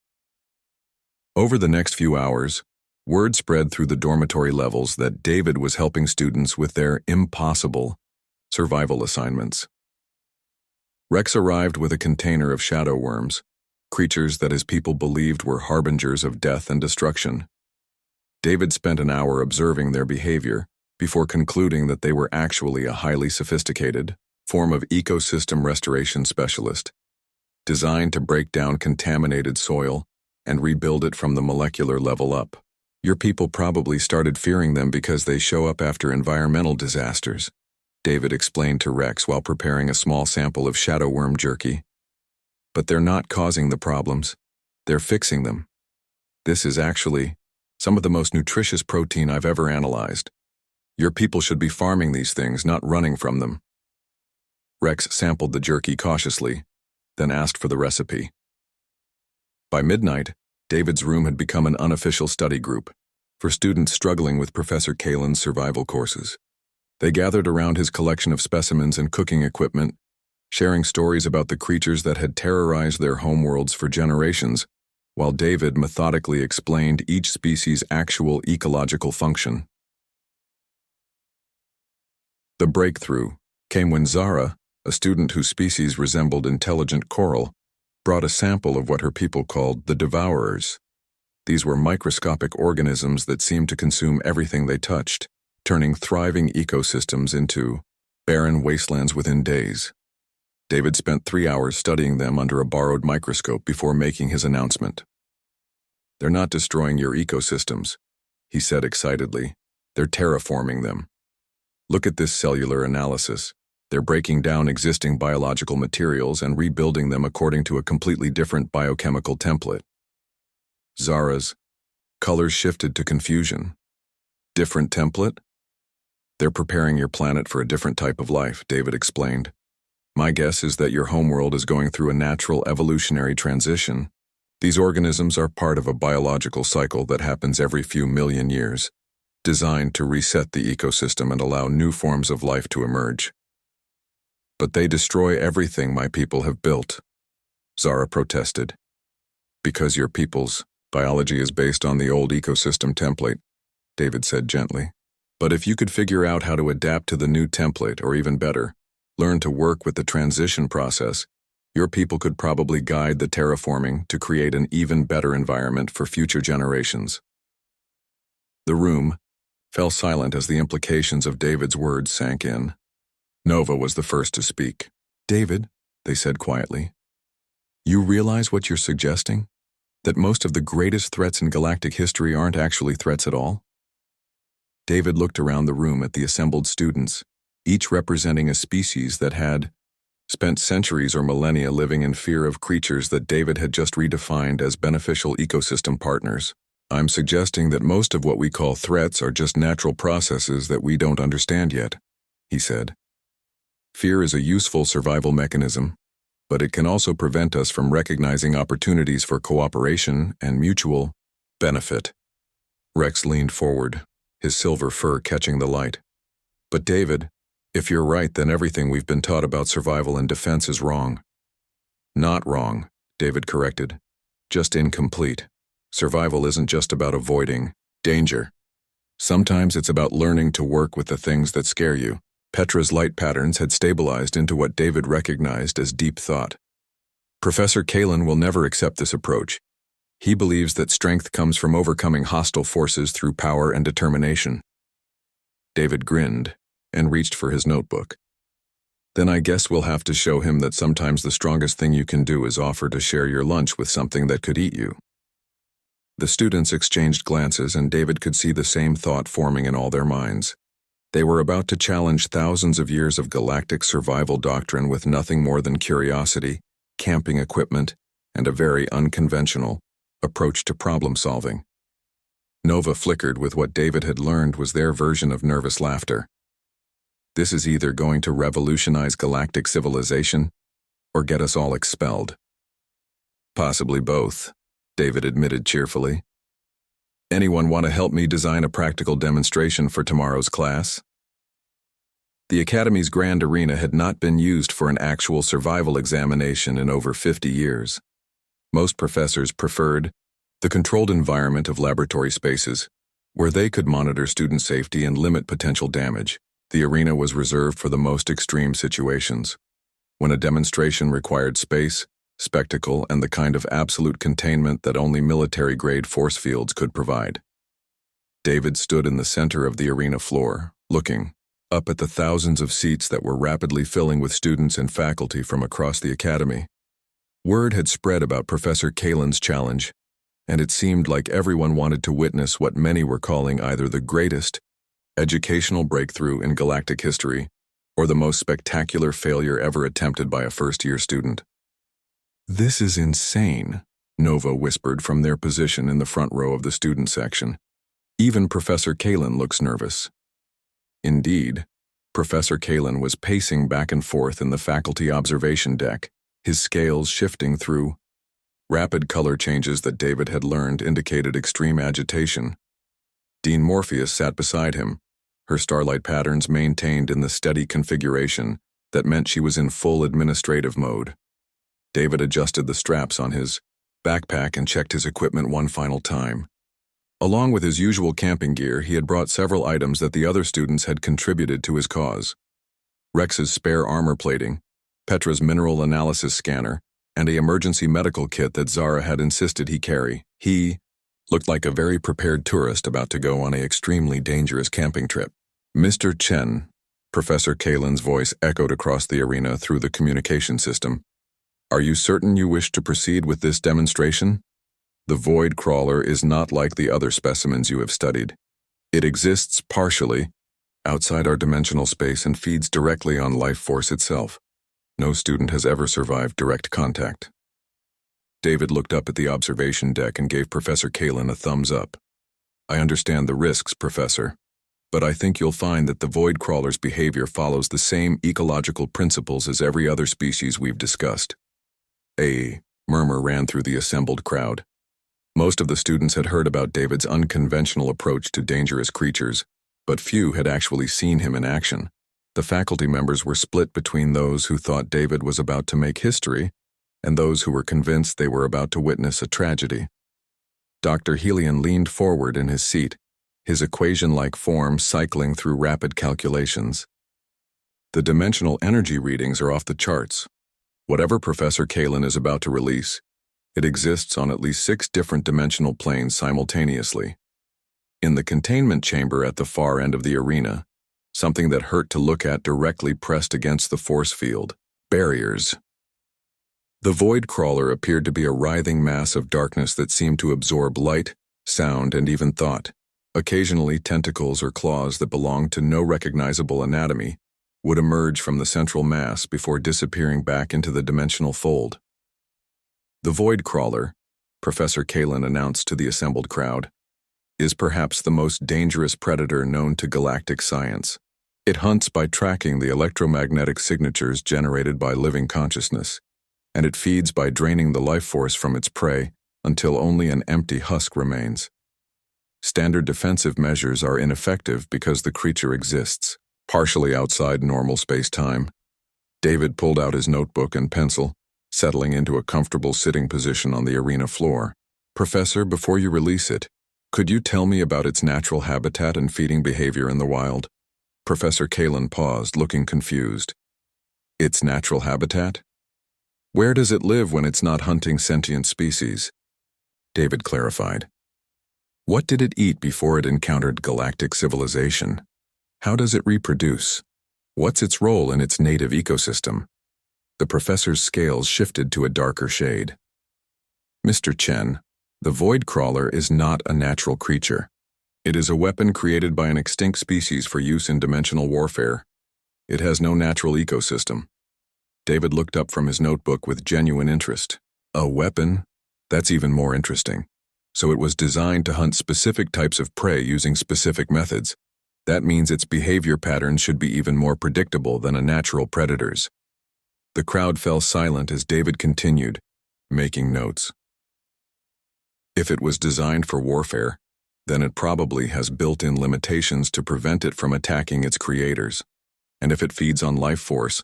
Over the next few hours, word spread through the dormitory levels that David was helping students with their impossible survival assignments. Rex arrived with a container of shadow worms, creatures that his people believed were harbingers of death and destruction. David spent an hour observing their behavior before concluding that they were actually a highly sophisticated form of ecosystem restoration specialist, designed to break down contaminated soil and rebuild it from the molecular level up. Your people probably started fearing them because they show up after environmental disasters, David explained to Rex while preparing a small sample of shadow worm jerky. But they're not causing the problems, they're fixing them. This is actually some of the most nutritious protein I've ever analyzed. Your people should be farming these things, not running from them. Rex sampled the jerky cautiously, then asked for the recipe. By midnight, David's room had become an unofficial study group for students struggling with Professor Kalen's survival courses. They gathered around his collection of specimens and cooking equipment, sharing stories about the creatures that had terrorized their homeworlds for generations, while David methodically explained each species' actual ecological function. The breakthrough came when Zara, a student whose species resembled intelligent coral, brought a sample of what her people called the devourers. These were microscopic organisms that seemed to consume everything they touched, turning thriving ecosystems into barren wastelands within days. David spent 3 hours studying them under a borrowed microscope before making his announcement. They're not destroying your ecosystems, he said excitedly. They're terraforming them. Look at this cellular analysis. They're breaking down existing biological materials and rebuilding them according to a completely different biochemical template. Zara's colors shifted to confusion. Different template? They're preparing your planet for a different type of life, David explained. My guess is that your homeworld is going through a natural evolutionary transition. These organisms are part of a biological cycle that happens every few million years, designed to reset the ecosystem and allow new forms of life to emerge. But they destroy everything my people have built, Zara protested. Because your people's biology is based on the old ecosystem template, David said gently. But if you could figure out how to adapt to the new template, or even better, learn to work with the transition process, your people could probably guide the terraforming to create an even better environment for future generations. The room fell silent as the implications of David's words sank in. Nova was the first to speak. David, they said quietly, you realize what you're suggesting? That most of the greatest threats in galactic history aren't actually threats at all? David looked around the room at the assembled students, each representing a species that had spent centuries or millennia living in fear of creatures that David had just redefined as beneficial ecosystem partners. I'm suggesting that most of what we call threats are just natural processes that we don't understand yet, he said. Fear is a useful survival mechanism, but it can also prevent us from recognizing opportunities for cooperation and mutual benefit. Rex leaned forward, his silver fur catching the light. But David, if you're right, then everything we've been taught about survival and defense is wrong. Not wrong, David corrected. Just incomplete. Survival isn't just about avoiding danger. Sometimes it's about learning to work with the things that scare you. Petra's light patterns had stabilized into what David recognized as deep thought. Professor Kalin will never accept this approach. He believes that strength comes from overcoming hostile forces through power and determination. David grinned and reached for his notebook. Then I guess we'll have to show him that sometimes the strongest thing you can do is offer to share your lunch with something that could eat you. The students exchanged glances, and David could see the same thought forming in all their minds. They were about to challenge thousands of years of galactic survival doctrine with nothing more than curiosity, camping equipment, and a very unconventional approach to problem solving. Nova flickered with what David had learned was their version of nervous laughter. This is either going to revolutionize galactic civilization or get us all expelled. Possibly both, David admitted cheerfully. Anyone want to help me design a practical demonstration for tomorrow's class? The Academy's grand arena had not been used for an actual survival examination in over 50 years. Most professors preferred the controlled environment of laboratory spaces, where they could monitor student safety and limit potential damage. The arena was reserved for the most extreme situations, when a demonstration required space, spectacle, and the kind of absolute containment that only military-grade force fields could provide. David stood in the center of the arena floor, looking up at the thousands of seats that were rapidly filling with students and faculty from across the academy. Word had spread about Professor Kalin's challenge, and it seemed like everyone wanted to witness what many were calling either the greatest educational breakthrough in galactic history or the most spectacular failure ever attempted by a first-year student. "This is insane," Nova whispered from their position in the front row of the student section. Even Professor Kalin looks nervous. Indeed, Professor Kalin was pacing back and forth in the faculty observation deck, his scales shifting through. Rapid color changes that David had learned indicated extreme agitation. Dean Morpheus sat beside him, her starlight patterns maintained in the steady configuration that meant she was in full administrative mode. David adjusted the straps on his backpack and checked his equipment one final time. Along with his usual camping gear, he had brought several items that the other students had contributed to his cause. Rex's spare armor plating, Petra's mineral analysis scanner, and an emergency medical kit that Zara had insisted he carry. He looked like a very prepared tourist about to go on an extremely dangerous camping trip. "Mr. Chen," Professor Kalin's voice echoed across the arena through the communication system. "Are you certain you wish to proceed with this demonstration? The void crawler is not like the other specimens you have studied. It exists partially outside our dimensional space and feeds directly on life force itself. No student has ever survived direct contact." David looked up at the observation deck and gave Professor Kalin a thumbs up. "I understand the risks, Professor, but I think you'll find that the void crawler's behavior follows the same ecological principles as every other species we've discussed." A murmur ran through the assembled crowd. Most of the students had heard about David's unconventional approach to dangerous creatures, but few had actually seen him in action. The faculty members were split between those who thought David was about to make history and those who were convinced they were about to witness a tragedy. Dr. Helion leaned forward in his seat, his equation-like form cycling through rapid calculations. "The dimensional energy readings are off the charts. Whatever Professor Kalin is about to release, it exists on at least 6 different dimensional planes simultaneously. In the containment chamber at the far end of the arena, something that hurt to look at directly pressed against the force field, barriers. The void crawler appeared to be a writhing mass of darkness that seemed to absorb light, sound, and even thought. Occasionally, tentacles or claws that belonged to no recognizable anatomy would emerge from the central mass before disappearing back into the dimensional fold. "The void crawler," Professor Kalin announced to the assembled crowd, "is perhaps the most dangerous predator known to galactic science. It hunts by tracking the electromagnetic signatures generated by living consciousness, and it feeds by draining the life force from its prey until only an empty husk remains. Standard defensive measures are ineffective because the creature exists partially outside normal space-time." David pulled out his notebook and pencil, settling into a comfortable sitting position on the arena floor. "Professor, before you release it, Could you tell me about its natural habitat and feeding behavior in the wild? Professor Kalin paused, looking confused. Its natural habitat? Where does it live when it's not hunting sentient species? David clarified. What did it eat before it encountered galactic civilization? How does it reproduce? What's its role in its native ecosystem? The professor's scales shifted to a darker shade. Mr. Chen, the void crawler is not a natural creature. It is a weapon created by an extinct species for use in dimensional warfare. It has no natural ecosystem. David looked up from his notebook with genuine interest. A weapon? That's even more interesting. So it was designed to hunt specific types of prey using specific methods. That means its behavior patterns should be even more predictable than a natural predator's. The crowd fell silent as David continued, making notes. If it was designed for warfare, then it probably has built-in limitations to prevent it from attacking its creators. And if it feeds on life force,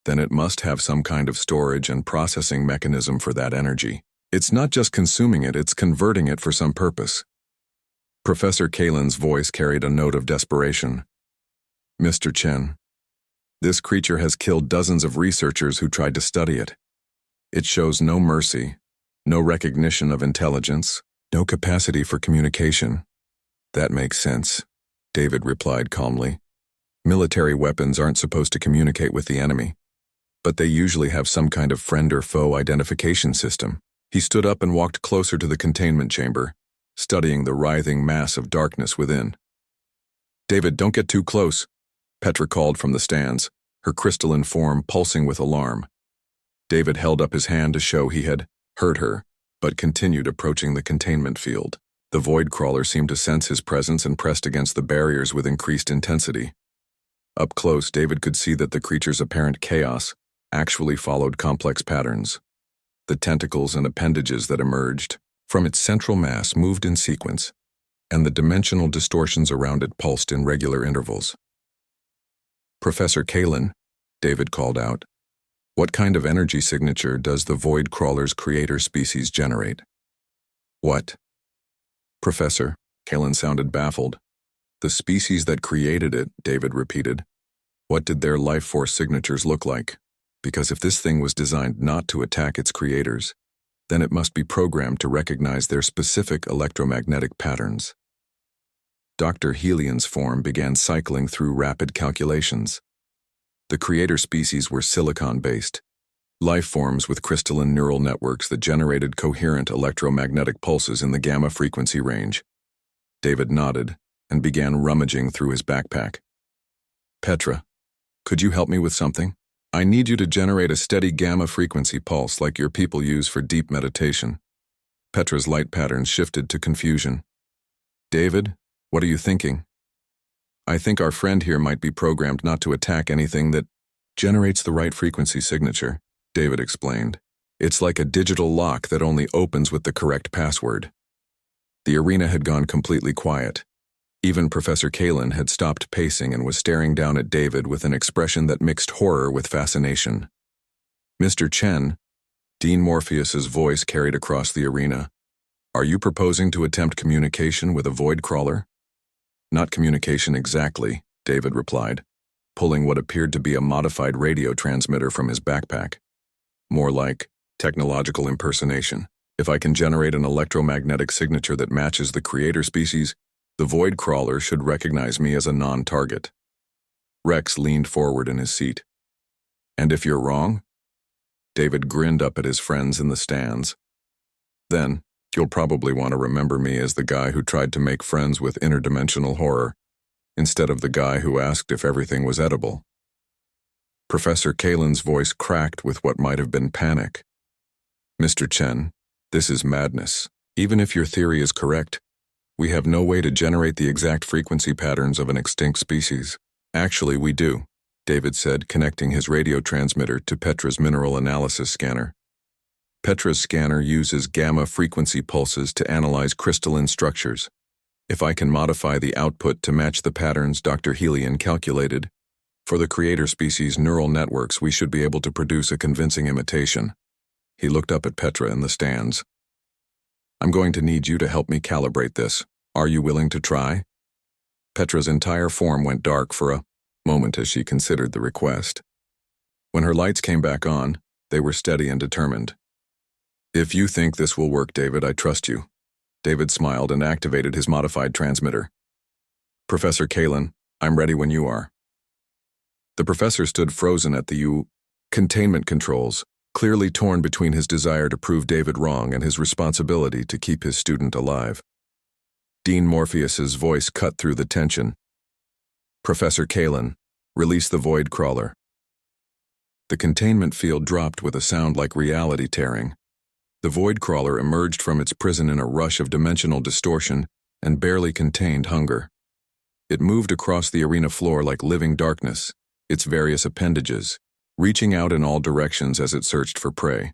then it must have some kind of storage and processing mechanism for that energy. It's not just consuming it, it's converting it for some purpose. Professor Kalin's voice carried a note of desperation. Mr. Chen, this creature has killed dozens of researchers who tried to study it. It shows no mercy, no recognition of intelligence, no capacity for communication. That makes sense, David replied calmly. Military weapons aren't supposed to communicate with the enemy, but they usually have some kind of friend or foe identification system. He stood up and walked closer to the containment chamber, studying the writhing mass of darkness within. David, don't get too close, Petra called from the stands, her crystalline form pulsing with alarm. David held up his hand to show he had heard her, but continued approaching the containment field. The void crawler seemed to sense his presence and pressed against the barriers with increased intensity. Up close, David could see that the creature's apparent chaos actually followed complex patterns. The tentacles and appendages that emerged from its central mass moved in sequence, and the dimensional distortions around it pulsed in regular intervals. Professor Kalin, David called out, what kind of energy signature does the void crawler's creator species generate? What? Professor, Kalin sounded baffled. The species that created it, David repeated. What did their life force signatures look like? Because if this thing was designed not to attack its creators, then it must be programmed to recognize their specific electromagnetic patterns. Dr. Helian's form began cycling through rapid calculations. The creator species were silicon-based, life forms with crystalline neural networks that generated coherent electromagnetic pulses in the gamma frequency range. David nodded and began rummaging through his backpack. Petra, could you help me with something? I need you to generate a steady gamma frequency pulse like your people use for deep meditation. Petra's light patterns shifted to confusion. David, what are you thinking? I think our friend here might be programmed not to attack anything that generates the right frequency signature, David explained. It's like a digital lock that only opens with the correct password. The arena had gone completely quiet. Even Professor Kalin had stopped pacing and was staring down at David with an expression that mixed horror with fascination. Mr. Chen, Dean Morpheus's voice carried across the arena. Are you proposing to attempt communication with a void crawler? Not communication exactly, David replied, pulling what appeared to be a modified radio transmitter from his backpack. More like technological impersonation. If I can generate an electromagnetic signature that matches the creator species, the void crawler should recognize me as a non-target. Rex leaned forward in his seat. And if you're wrong? David grinned up at his friends in the stands. Then, you'll probably want to remember me as the guy who tried to make friends with interdimensional horror, instead of the guy who asked if everything was edible. Professor Kalin's voice cracked with what might have been panic. Mr. Chen, this is madness. Even if your theory is correct, we have no way to generate the exact frequency patterns of an extinct species. Actually, we do, David said, connecting his radio transmitter to Petra's mineral analysis scanner. Petra's scanner uses gamma frequency pulses to analyze crystalline structures. If I can modify the output to match the patterns Dr. Helian calculated, for the creator species' neural networks we should be able to produce a convincing imitation. He looked up at Petra in the stands. I'm going to need you to help me calibrate this. Are you willing to try? Petra's entire form went dark for a moment as she considered the request. When her lights came back on, they were steady and determined. If you think this will work, David, I trust you. David smiled and activated his modified transmitter. Professor Kalen, I'm ready when you are. The professor stood frozen at the containment controls, clearly torn between his desire to prove David wrong and his responsibility to keep his student alive. Dean Morpheus's voice cut through the tension. Professor Kalen, release the void crawler. The containment field dropped with a sound like reality tearing. The void crawler emerged from its prison in a rush of dimensional distortion and barely contained hunger. It moved across the arena floor like living darkness, its various appendages, reaching out in all directions as it searched for prey.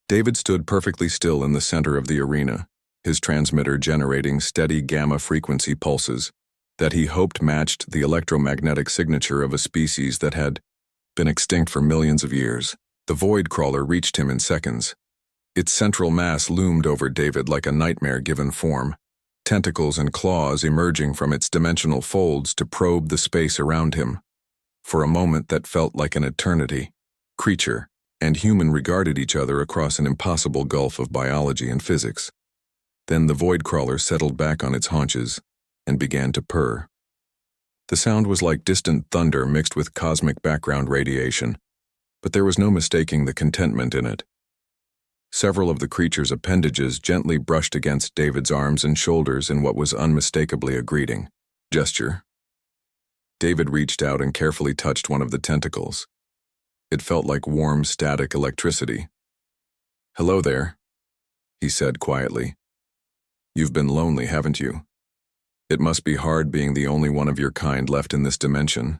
David stood perfectly still in the center of the arena, his transmitter generating steady gamma-frequency pulses that he hoped matched the electromagnetic signature of a species that had been extinct for millions of years. The void crawler reached him in seconds. Its central mass loomed over David like a nightmare-given form, tentacles and claws emerging from its dimensional folds to probe the space around him. For a moment that felt like an eternity, creature and human regarded each other across an impossible gulf of biology and physics. Then the void crawler settled back on its haunches and began to purr. The sound was like distant thunder mixed with cosmic background radiation, but there was no mistaking the contentment in it. Several of the creature's appendages gently brushed against David's arms and shoulders in what was unmistakably a greeting gesture. David reached out and carefully touched one of the tentacles. It felt like warm, static electricity. "Hello there," he said quietly. "You've been lonely, haven't you? It must be hard being the only one of your kind left in this dimension."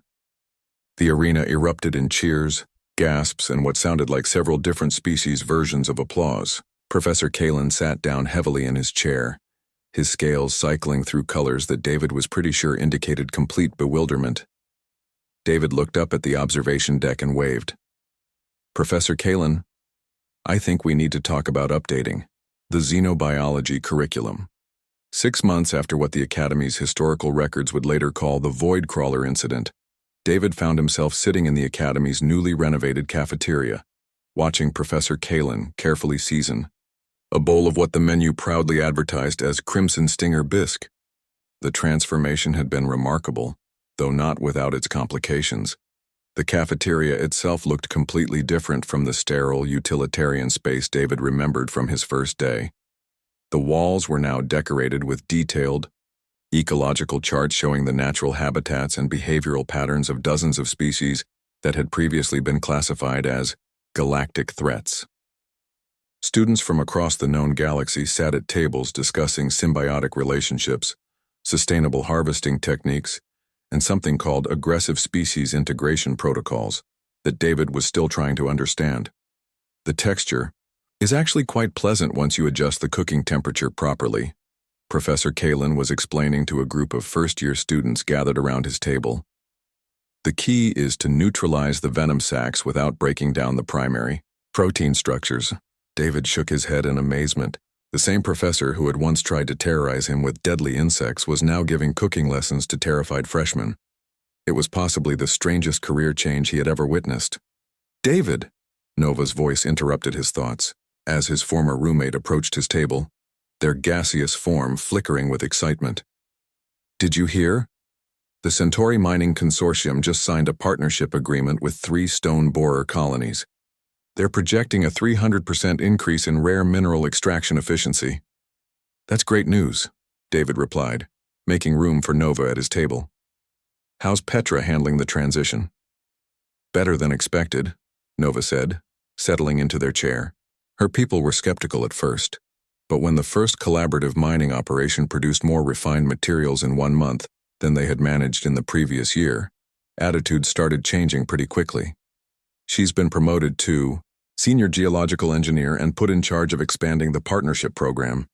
The arena erupted in cheers, gasps, and what sounded like several different species' versions of applause. Professor Kalen sat down heavily in his chair, his scales cycling through colors that David was pretty sure indicated complete bewilderment. David looked up at the observation deck and waved. "Professor Kalen, I think we need to talk about updating the xenobiology curriculum." 6 months after what the Academy's historical records would later call the Void Crawler incident, David found himself sitting in the Academy's newly renovated cafeteria, watching Professor Kalen carefully season a bowl of what the menu proudly advertised as Crimson Stinger bisque. The transformation had been remarkable, though not without its complications. The cafeteria itself looked completely different from the sterile, utilitarian space David remembered from his first day. The walls were now decorated with detailed, ecological charts showing the natural habitats and behavioral patterns of dozens of species that had previously been classified as galactic threats. Students from across the known galaxy sat at tables discussing symbiotic relationships, sustainable harvesting techniques, and something called aggressive species integration protocols that David was still trying to understand. The texture is actually quite pleasant once you adjust the cooking temperature properly, Professor Kalen was explaining to a group of first-year students gathered around his table. The key is to neutralize the venom sacs without breaking down the primary protein structures. David shook his head in amazement. The same professor who had once tried to terrorize him with deadly insects was now giving cooking lessons to terrified freshmen. It was possibly the strangest career change he had ever witnessed. "David!" Nova's voice interrupted his thoughts as his former roommate approached his table, their gaseous form flickering with excitement. "Did you hear? The Centauri Mining Consortium just signed a partnership agreement with 3 stone borer colonies. They're projecting a 300% increase in rare mineral extraction efficiency." "That's great news," David replied, making room for Nova at his table. "How's Petra handling the transition?" "Better than expected," Nova said, settling into their chair. Her people were skeptical at first, but when the first collaborative mining operation produced more refined materials in 1 month than they had managed in the previous year, attitudes started changing pretty quickly. She's been promoted to senior geological engineer and put in charge of expanding the partnership program.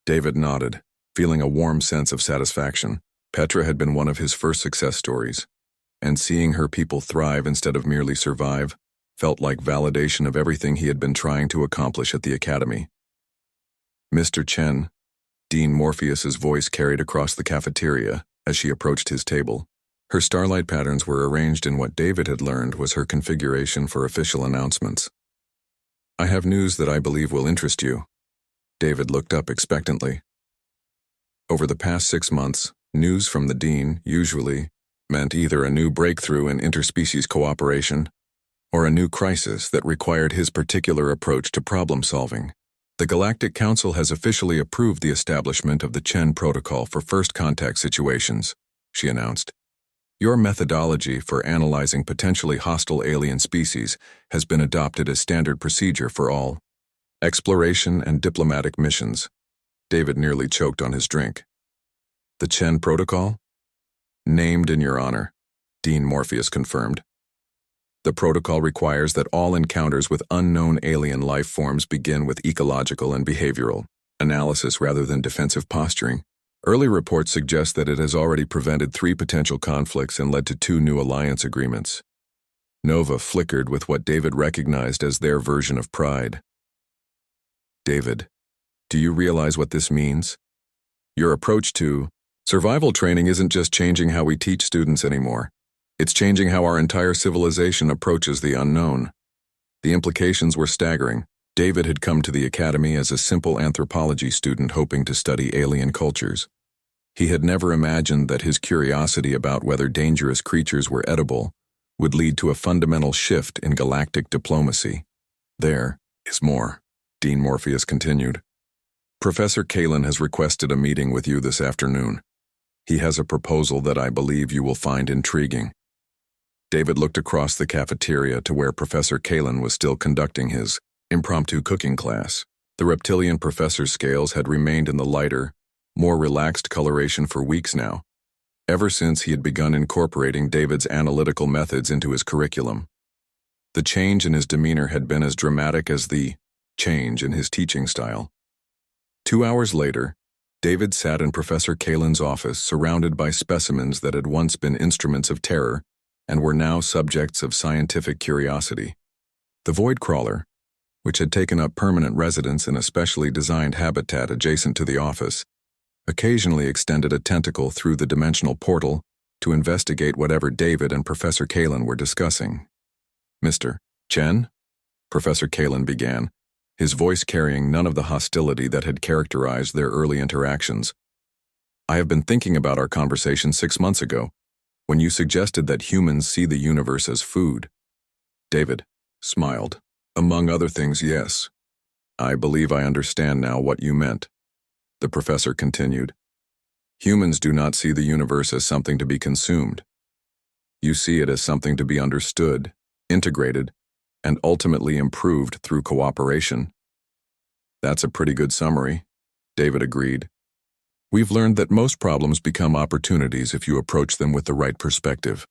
David nodded, feeling a warm sense of satisfaction. Petra had been one of his first success stories, and seeing her people thrive instead of merely survive felt like validation of everything he had been trying to accomplish at the academy. "Mr. Chen," Dean Morpheus's voice carried across the cafeteria as she approached his table. Her starlight patterns were arranged in what David had learned was her configuration for official announcements. "I have news that I believe will interest you." David looked up expectantly. Over the past 6 months, news from the Dean usually meant either a new breakthrough in interspecies cooperation or a new crisis that required his particular approach to problem solving. The Galactic Council has officially approved the establishment of the Chen Protocol for first contact situations, she announced. Your methodology for analyzing potentially hostile alien species has been adopted as standard procedure for all exploration and diplomatic missions. David nearly choked on his drink. The Chen Protocol? Named in your honor, Dean Morpheus confirmed. The protocol requires that all encounters with unknown alien life forms begin with ecological and behavioral analysis rather than defensive posturing. Early reports suggest that it has already prevented 3 potential conflicts and led to 2 new alliance agreements. Nova flickered with what David recognized as their version of pride. David, do you realize what this means? Your approach to survival training isn't just changing how we teach students anymore. It's changing how our entire civilization approaches the unknown. The implications were staggering. David had come to the academy as a simple anthropology student hoping to study alien cultures. He had never imagined that his curiosity about whether dangerous creatures were edible would lead to a fundamental shift in galactic diplomacy. There is more, Dean Morpheus continued. Professor Kalin has requested a meeting with you this afternoon. He has a proposal that I believe you will find intriguing. David looked across the cafeteria to where Professor Kalin was still conducting his impromptu cooking class. The reptilian professor's scales had remained in the lighter, more relaxed coloration for weeks now, ever since he had begun incorporating David's analytical methods into his curriculum. The change in his demeanor had been as dramatic as the change in his teaching style. 2 hours later, David sat in Professor Kalin's office surrounded by specimens that had once been instruments of terror and were now subjects of scientific curiosity. The void crawler, which had taken up permanent residence in a specially designed habitat adjacent to the office, occasionally extended a tentacle through the dimensional portal to investigate whatever David and Professor Kalin were discussing. "Mr. Chen?" Professor Kalin began, his voice carrying none of the hostility that had characterized their early interactions. "I have been thinking about our conversation 6 months ago, when you suggested that humans see the universe as food." David smiled. "Among other things, yes. I believe I understand now what you meant." The professor continued. "Humans do not see the universe as something to be consumed. You see it as something to be understood, integrated, and ultimately improved through cooperation." "That's a pretty good summary," David agreed. "We've learned that most problems become opportunities if you approach them with the right perspective."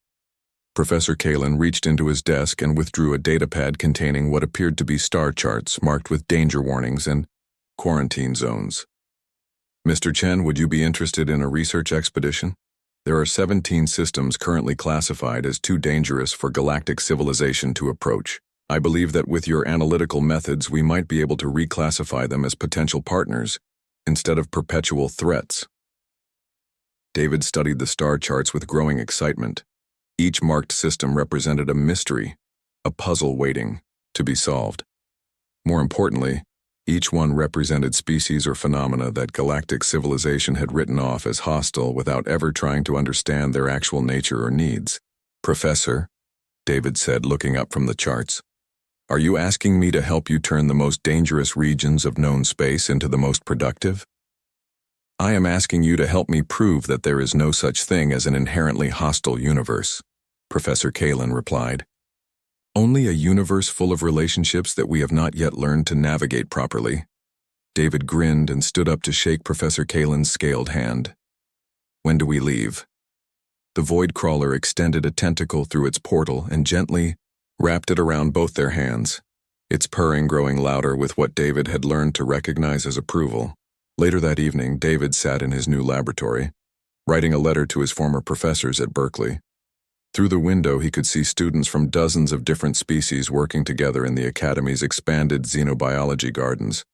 Professor Kalin reached into his desk and withdrew a datapad containing what appeared to be star charts marked with danger warnings and quarantine zones. "Mr. Chen, would you be interested in a research expedition? There are 17 systems currently classified as too dangerous for galactic civilization to approach. I believe that with your analytical methods we might be able to reclassify them as potential partners instead of perpetual threats." David studied the star charts with growing excitement. Each marked system represented a mystery, a puzzle waiting to be solved. More importantly, each one represented species or phenomena that galactic civilization had written off as hostile without ever trying to understand their actual nature or needs. "Professor," David said, looking up from the charts, "are you asking me to help you turn the most dangerous regions of known space into the most productive?" "I am asking you to help me prove that there is no such thing as an inherently hostile universe," Professor Kalin replied. "Only a universe full of relationships that we have not yet learned to navigate properly." David grinned and stood up to shake Professor Kalin's scaled hand. "When do we leave?" The void crawler extended a tentacle through its portal and gently wrapped it around both their hands, its purring growing louder with what David had learned to recognize as approval. Later that evening, David sat in his new laboratory, writing a letter to his former professors at Berkeley. Through the window, he could see students from dozens of different species working together in the Academy's expanded xenobiology gardens.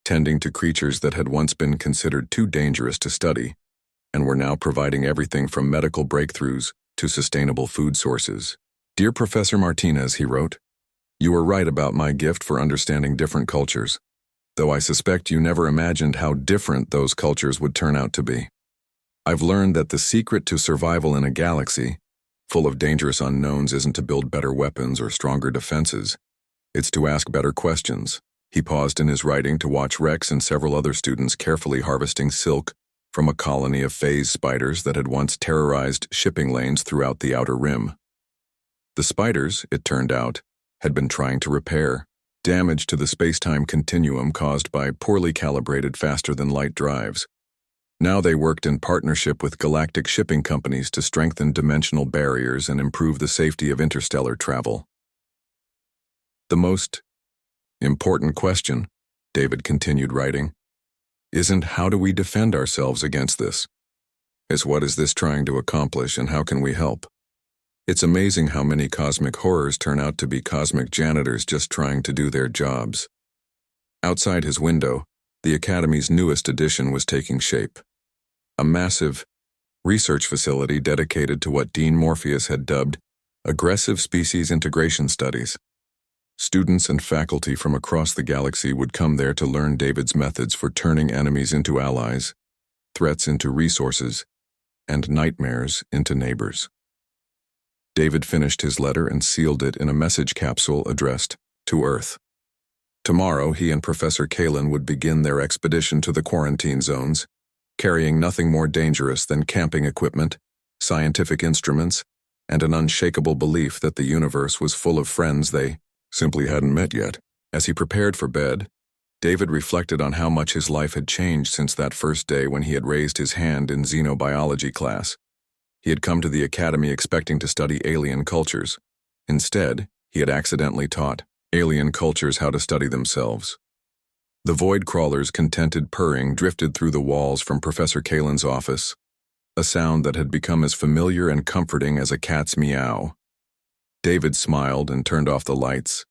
tending to creatures that had once been considered too dangerous to study, and were now providing everything from medical breakthroughs to sustainable food sources. "Dear Professor Martinez," he wrote, "you were right about my gift for understanding different cultures, though I suspect you never imagined how different those cultures would turn out to be. I've learned that the secret to survival in a galaxy full of dangerous unknowns isn't to build better weapons or stronger defenses. It's to ask better questions." He paused in his writing to watch Rex and several other students carefully harvesting silk from a colony of phase spiders that had once terrorized shipping lanes throughout the outer rim. The spiders, it turned out, had been trying to repair damage to the space-time continuum caused by poorly calibrated faster-than-light drives. Now they worked in partnership with galactic shipping companies to strengthen dimensional barriers and improve the safety of interstellar travel. "The most important question," David continued writing, "isn't how do we defend ourselves against this? It's what is this trying to accomplish and how can we help? It's amazing how many cosmic horrors turn out to be cosmic janitors just trying to do their jobs." Outside his window, the Academy's newest addition was taking shape. A massive research facility dedicated to what Dean Morpheus had dubbed aggressive species integration studies. Students and faculty from across the galaxy would come there to learn David's methods for turning enemies into allies, threats into resources, and nightmares into neighbors. David finished his letter and sealed it in a message capsule addressed to Earth. Tomorrow, he and Professor Kalin would begin their expedition to the quarantine zones, carrying nothing more dangerous than camping equipment, scientific instruments, and an unshakable belief that the universe was full of friends they simply hadn't met yet. As he prepared for bed, David reflected on how much his life had changed since that first day when he had raised his hand in xenobiology class. He had come to the academy expecting to study alien cultures. Instead, he had accidentally taught alien cultures how to study themselves. The void crawler's contented purring drifted through the walls from Professor Kalin's office, a sound that had become as familiar and comforting as a cat's meow. David smiled and turned off the lights,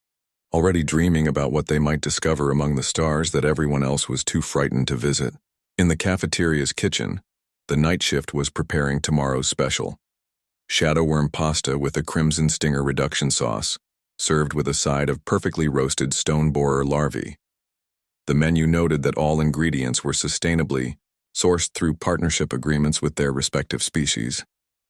already dreaming about what they might discover among the stars that everyone else was too frightened to visit. In the cafeteria's kitchen, the night shift was preparing tomorrow's special: shadowworm pasta with a crimson stinger reduction sauce, served with a side of perfectly roasted stone borer larvae. The menu noted that all ingredients were sustainably sourced through partnership agreements with their respective species,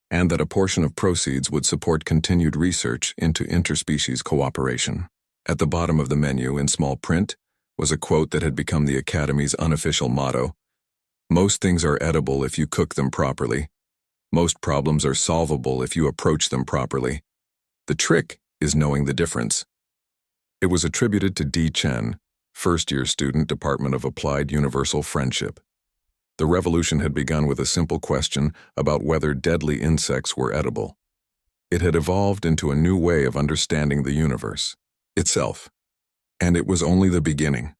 and that a portion of proceeds would support continued research into interspecies cooperation. At the bottom of the menu, in small print, was a quote that had become the Academy's unofficial motto: "Most things are edible if you cook them properly. Most problems are solvable if you approach them properly. The trick is knowing the difference." It was attributed to D. Chen, first-year student, Department of Applied Universal Friendship. The revolution had begun with a simple question about whether deadly insects were edible. It had evolved into a new way of understanding the universe itself. And it was only the beginning.